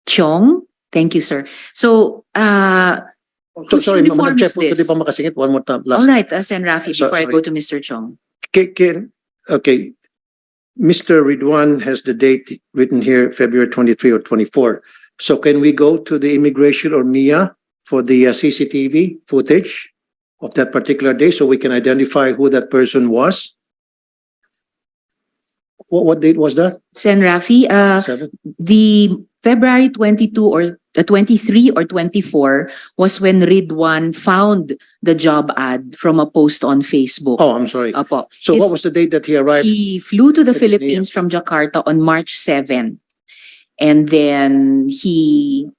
Chong? Thank you, sir. So, So, sorry, whose uniform Madam Chair, is this? pwede pa makasingit? One more time. Last. All right, Sen. Raffy, before I Sorry. go to Mr. Chong. Okay. Mr. Ridwan has the date written here, February 23 or 24. So can we go to the immigration or MIA for the CCTV footage of that particular day so we can identify who that person was? What date was that? Sen. Raffy, 7? the February 22 or 23 or 24 was when Ridwan found the job ad from a post on Facebook. Oh, I'm sorry. Apo. So what His- was the date that he arrived? He flew to the at Philippines from Jakarta on March 7. And then he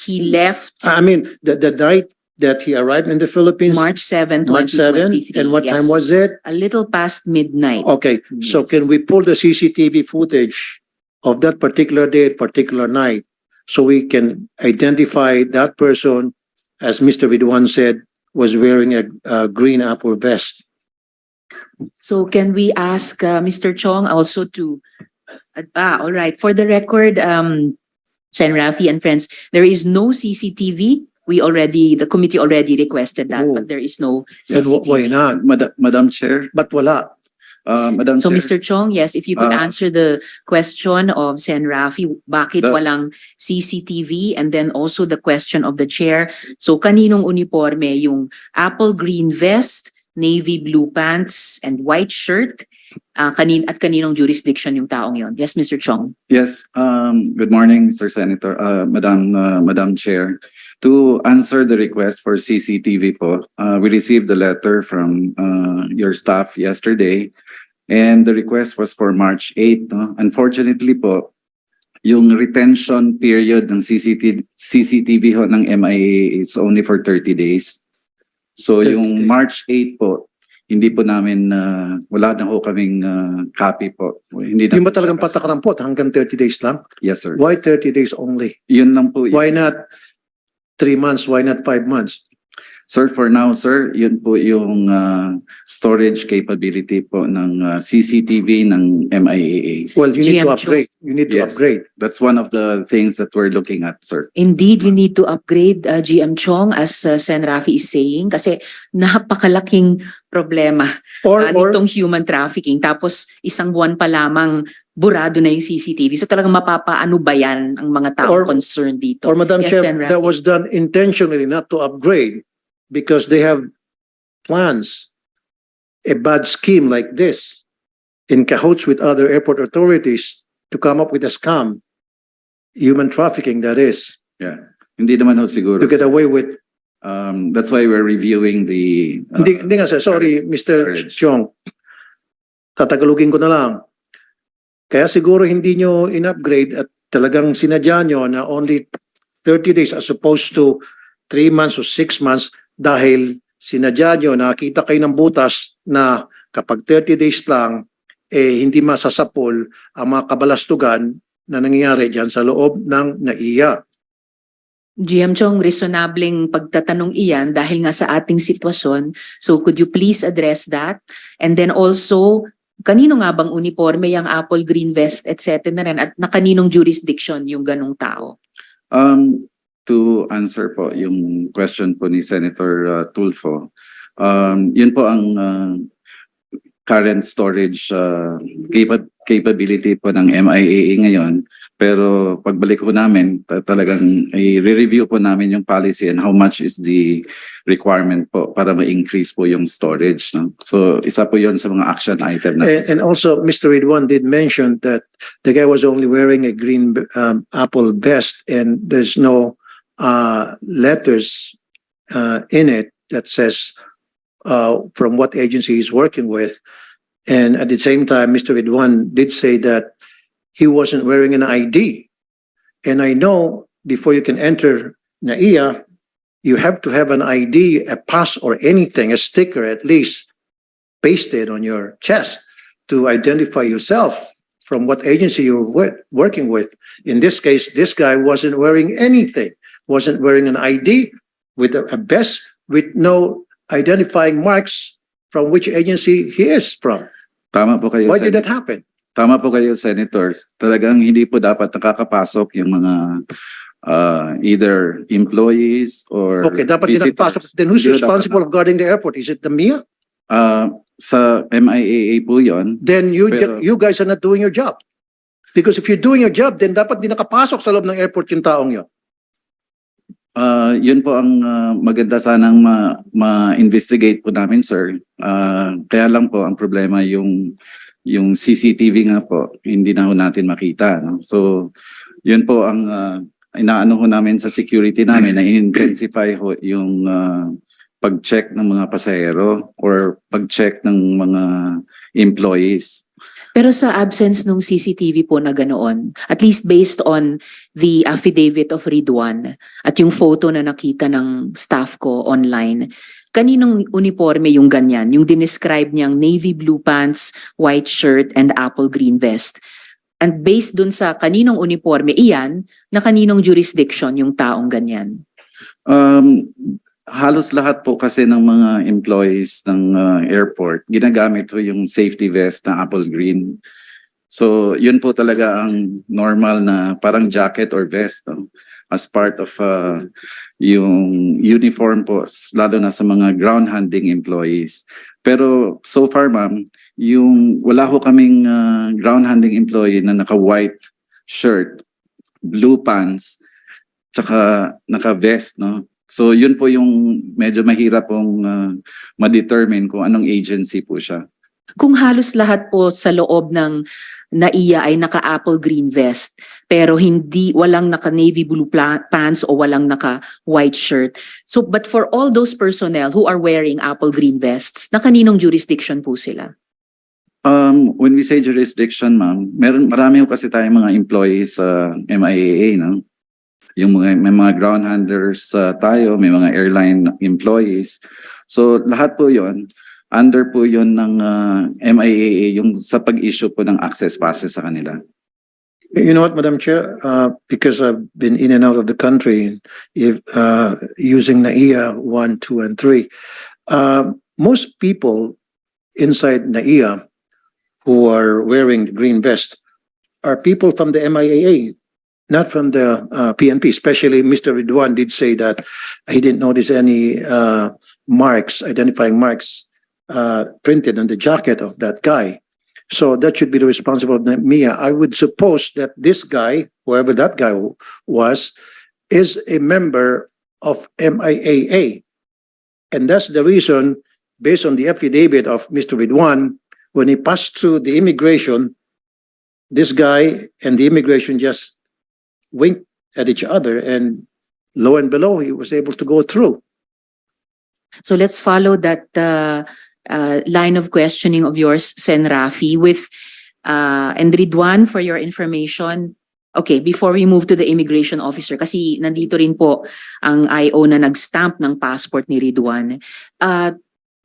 left I mean, the night that he arrived in the Philippines? March 7, March 7? 2023. And what Yes. time was it? A little past midnight. Okay, so Yes. can we pull the CCTV footage of that particular day, particular night, so we can identify that person, as Mr. Ridwan said, was wearing a green apple vest? So can we ask Mr. Chong also to all right. For the record, Sen. Raffy and friends, there is no CCTV. The committee already requested that, Oh. but there is no Then why CCTV. not? Madam Chair, But wala. Madam So Chair, Mr. Chong, yes, if you could Uh, answer the question of Sen. Raffy, bakit The- walang CCTV? And then also the question of the chair. So kaninong uniforme yung apple green vest, navy blue pants, and white shirt? Kaninong jurisdiction yung taong yon? Yes, Mr. Chong. yes, good morning, Mr. Senator, Madam Chair. To answer the request for CCTV po, we received the letter from your staff yesterday, and the request was for March 8. No? Unfortunately po, yung retention period ng CCTV ho ng MIA is only for 30 days. So 30 yung days. March 8 po, hindi po namin, wala na ho kaming copy po. Hindi na Yung ba po talagang siya kasi- patakaran po hanggang 30 days lang? Yes, sir. Why 30 days only? Yun lang po. Why not 3 months? Why not 5 months? Sir, for now, sir, yun po yung storage capability po ng CCTV ng MIAA. Well, you need to GM upgrade. You need to Yes. upgrade. That's one of the things that we're looking at, sir. Indeed, we need to upgrade GM Chong, as Sen. Raffy is saying, kasi napakalaking problema Or nitong human trafficking. Tapos isang buwan pa lamang burado na yung CCTV. So talagang mapapaano ba yan ang mga tao Or- concerned dito? Or Madam Yes, Chair, Sen. Raffy. that was done intentionally not to upgrade because they have plans, a bad scheme like this in cahoots with other airport authorities to come up with a scam, human trafficking that is, Yeah. Hindi naman ho siguro. to get sir. away with. That's why we're reviewing the... Hindi nga sir, sorry Mr. storage. Chong, tatagalugin ko na lang. Kaya siguro hindi nyo in-upgrade at talagang sinadya nyo na only 30 days as opposed to 3 months or 6 months dahil sinadya nyo, nakita kayo ng butas na kapag 30 days lang, hindi masasapol ang mga kabalastugan na nangyayari dyan sa loob ng NAIA. GM Chong, reasonableng pagtatanong iyan dahil nga sa ating sitwasyon. So could you please address that? And then also, kanino nga bang uniforme yung apple green vest, etc. na rin? At na kaninong jurisdiction yung ganong tao? To answer po yung question po ni Senator Tulfo, yun po ang current storage capability po ng MIAA ngayon. Pero pagbalik ko namin, talagang i-review po namin yung policy and how much is the requirement po para ma-increase po yung storage. No? So isa po yun sa mga action item natin. And also, Mr. Ridwan did mention that the guy was only wearing a green apple vest and there's no letters in it that says from what agency he's working with. And at the same time, Mr. Ridwan did say that he wasn't wearing an ID. And I know before you can enter NAIA, you have to have an ID, a pass or anything, a sticker at least pasted on your chest to identify yourself from what agency you're working with. In this case, this guy wasn't wearing anything, wasn't wearing an ID with a vest with no identifying marks from which agency he is from. Tama po kayo, Why did Senator. that happen? Tama po kayo, Senator. Talagang hindi po dapat nakakapasok yung mga either employees or Okay, dapat din nakapasok. visitors. Then who's Yun responsible of guarding the airport? Is it the MIA? Sa MIAA po yun. Then Pero- you guys are not doing your job. Because if you're doing your job, then dapat din nakapasok sa loob ng airport yung taong yun. Yun po ang maganda sanang ma-investigate po namin, sir. Kaya lang po ang problema yung CCTV nga po, hindi na ho natin makita. No? So, yun po ang inaano ho namin sa security namin na intensify ho yung pag-check ng mga pasahero or pag-check ng mga employees. Pero sa absence ng CCTV po na ganoon, at least based on the affidavit of Ridwan at yung photo na nakita ng staff ko online, kaninong uniforme yung ganyan? Yung dinescribe niyang navy blue pants, white shirt, and apple green vest. And based dun sa kaninong uniforme, iyan, na kaninong jurisdiction yung taong ganyan? Halos lahat po kasi ng mga employees ng airport, ginagamit po yung safety vest na apple green. So, yun po talaga ang normal na parang jacket or vest, no? As part of yung uniform po, lalo na sa mga ground handling employees. Pero so far, ma'am, yung wala ho kaming ground handling employee na naka-white shirt, blue pants, tsaka naka-vest, no? So yun po yung medyo mahirap pong ma-determine kung anong agency po siya. Kung halos lahat po sa loob ng NAIA ay naka-apple green vest, pero walang naka-navy blue pants o walang naka-white shirt. So, but for all those personnel who are wearing apple green vests, na kaninong jurisdiction po sila? When we say jurisdiction, ma'am, marami ho kasi tayong mga employees sa MIAA, no? May mga ground handlers tayo, may mga airline employees. So lahat po yon under po yon ng MIAA yung sa pag-issue po ng access passes sa kanila. You know what, Madam Chair? Because I've been in and out of the country using NAIA 1, 2, and 3. Most people inside NAIA who are wearing the green vest are people from the MIAA, not from the PNP. Especially Mr. Ridwan did say that he didn't notice any identifying marks printed on the jacket of that guy. So that should be the responsibility of MIA. I would suppose that this guy, whoever that guy was, is a member of MIAA. And that's the reason, based on the affidavit of Mr. Ridwan, when he passed through the immigration, this guy and the immigration just winked at each other, and lo and behold, he was able to go through. So let's follow that line of questioning of yours, Sen. Raffy, with and Ridwan, for your information. Okay, before we move to the immigration officer, kasi nandito rin po ang IO na nag-stamp ng passport ni Ridwan.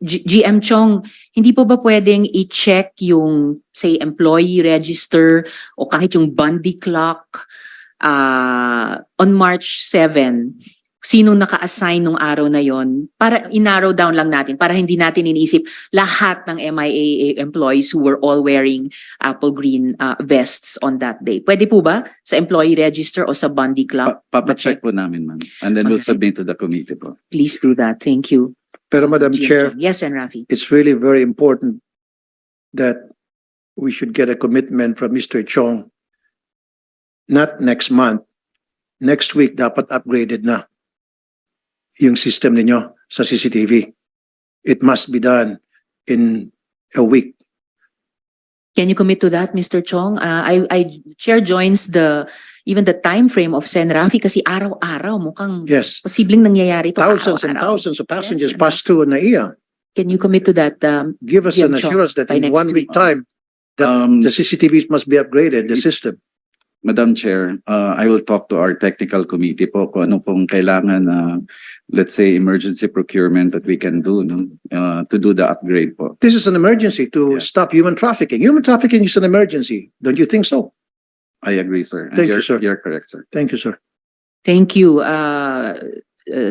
GM Chong, hindi po ba pwedeng i-check yung, say, employee register o kahit yung Bundy clock on March 7? Sinong naka-assign nung araw na yon para i-narrow down lang natin, para hindi natin iniisip lahat ng MIA employees who were all wearing apple green vests on that day. Pwede po ba sa employee register o sa Bundy clock? Papacheck po namin, ma'am. And then we'll Okay. submit to the committee po. Please do that. Thank you. Pero Madam GM Chair, Chong. Yes, and Raffy. it's really very important that we should get a commitment from Mr. Chong. Not next month. Next week, dapat upgraded na yung system ninyo sa CCTV. It must be done in a week. Can you commit to that, Mr. Chong? Chair joins even the time frame of Sen. Raffy kasi araw-araw mukhang Yes. posibleng nangyayari ito. Thousands and araw-araw. thousands of passengers Yes, pass through NAIA. Can you commit to that? Give us GM an Chong, assurance that by in next 1 week week. time, that the CCTVs must be upgraded, the system. Madam Chair, I will talk to our technical committee po kung ano pong kailangan, let's say, emergency procurement that we can do, no? To do the upgrade po. This is an emergency to Yeah. stop human trafficking. Human trafficking is an emergency. Don't you think so? I agree, sir. And Thank you, sir. You're correct, sir. Thank you, sir. Thank you,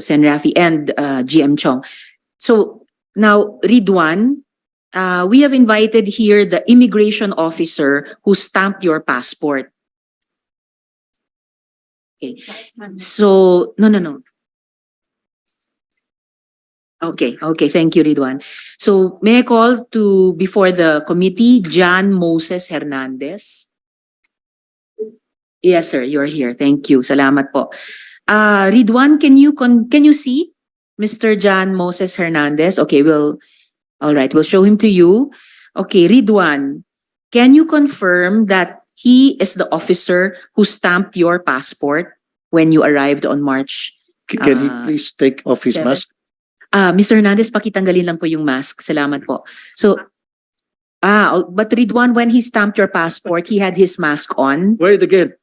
Sen. Raffy and GM Chong. So now, Ridwan, we have invited here the immigration officer who stamped your passport. Okay. So, no. Okay, thank you, Ridwan. So, may I call to before the committee, John Moses Hernandez? Yes, sir, you're here. Thank you. Salamat po. Ridwan, can you see Mr. John Moses Hernandez? Okay, all right, we'll show him to you. Okay, Ridwan, can you confirm that he is the officer who stamped your passport when you arrived on March? Can he please take off his 7? mask? Mr. Hernandez, pakitanggalin lang po yung mask. Salamat po. So, but Ridwan, when he stamped your passport, he had his mask on. Wait again.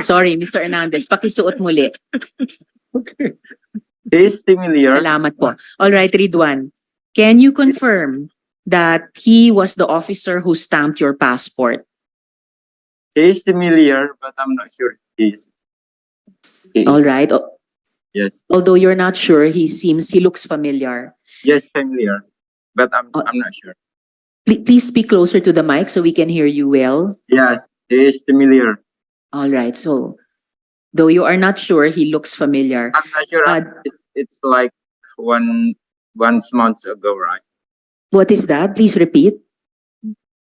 Sorry, Mr. Hernandez, pakisuot muli. Okay. Is familiar. Salamat po. All right, Ridwan, can you confirm that he was the officer who stamped your passport? He is familiar, but I'm not sure he is. He All is. right. Yes. Although you're not sure, he looks familiar. Yes, familiar, but I'm not sure. Please speak closer to the mic so we can hear you well. Yes, he is familiar. All right. So, though you are not sure, he looks familiar. I'm not sure. It's like one month ago, right? What is that? Please repeat.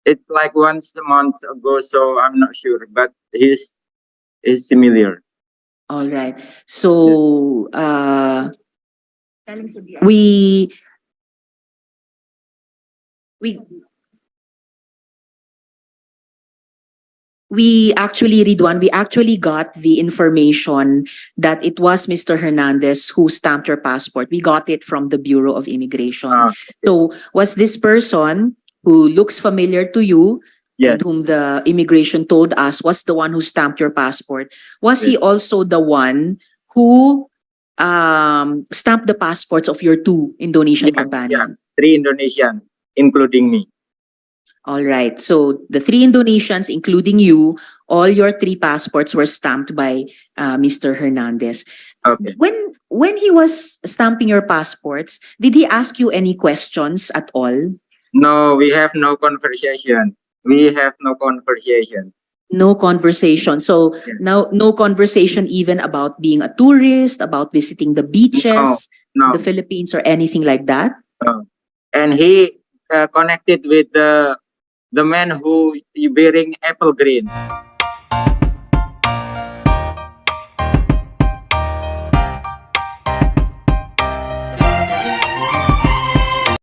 It's like once a month ago, so I'm not sure, but he's familiar. All right. So, we actually, Ridwan, we actually got the information that it was Mr. Hernandez who stamped your passport. We got it from the Bureau of Immigration. So, was this person who looks familiar to you and Yes. whom the immigration told us was the one who stamped your passport? Was he also the one who stamped the passports of your 2 Indonesian Yeah, companions? 3 Indonesian, including me. All right. So the 3 Indonesians, including you, all your 3 passports were stamped by Mr. Hernandez. Okay. When he was stamping your passports, did he ask you any questions at all? No, we have no conversation. No conversation. So Yes. no conversation even about being a tourist, about visiting the beaches, No. the Philippines, or anything like that? And he connected with the man who wearing apple green.